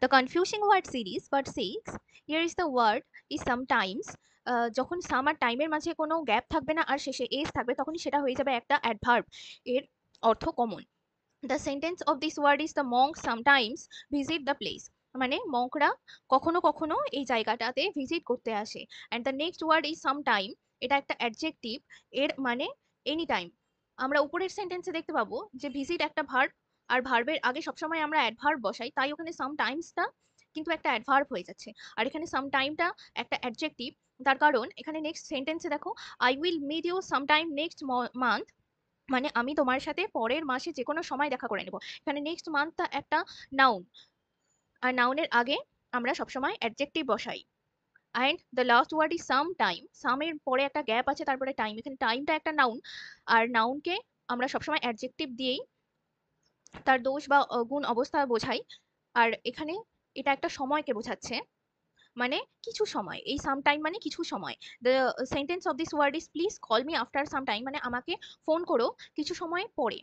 The confusing word series, part 6. Here is the word is sometimes. যখন সাম আর টাইমের মাঝে কোনো গ্যাপ থাকবে না আর শেষে এস থাকবে তখনই সেটা হয়ে যাবে একটা অ্যাডভার্ব। এর অর্থ common. The sentence of this word is the monk sometimes visit the place. মানে মঙ্করা কখনো কখনো এই জায়গাটাতে ভিজিট করতে আসে। And the next word is sometime. এটা একটা অ্যাডজেক্টিভ। এর মানে এনি টাইম। আমরা উপরের সেন্টেন্সে দেখতে পাবো যে ভিজিট একটা ভার্ব, আর ভার্বের আগে সবসময় আমরা অ্যাডভার্ব বসাই, তাই ওখানে সামটাইমসটা কিন্তু একটা অ্যাডভার্ব হয়ে যাচ্ছে। আর এখানে সামটাইমটা একটা অ্যাডজেক্টিভ। তার কারণ এখানে নেক্সট সেন্টেন্সে দেখো, I will meet you sometime next month. মানে আমি তোমার সাথে পরের মাসে যে কোনো সময় দেখা করে নেব। এখানে নেক্সট মান্থটা একটা নাউন, আর নাউনের আগে আমরা সবসময় অ্যাডজেক্টিভ বসাই। And the last word is some time. সামের পরে একটা গ্যাপ আছে, তারপরে টাইম। এখানে টাইমটা একটা নাউন, আর নাউনকে আমরা সবসময় অ্যাডজেক্টিভ দিয়েই তার দোষ বা গুণ অবস্থা বোঝাই। আর এখানে এটা একটা সময়কে বোঝাচ্ছে, মানে কিছু সময়। এই সাম টাইম মানে কিছু সময়। The sentence of this word is please call me after some time. মানে আমাকে ফোন করো কিছু সময় পরে।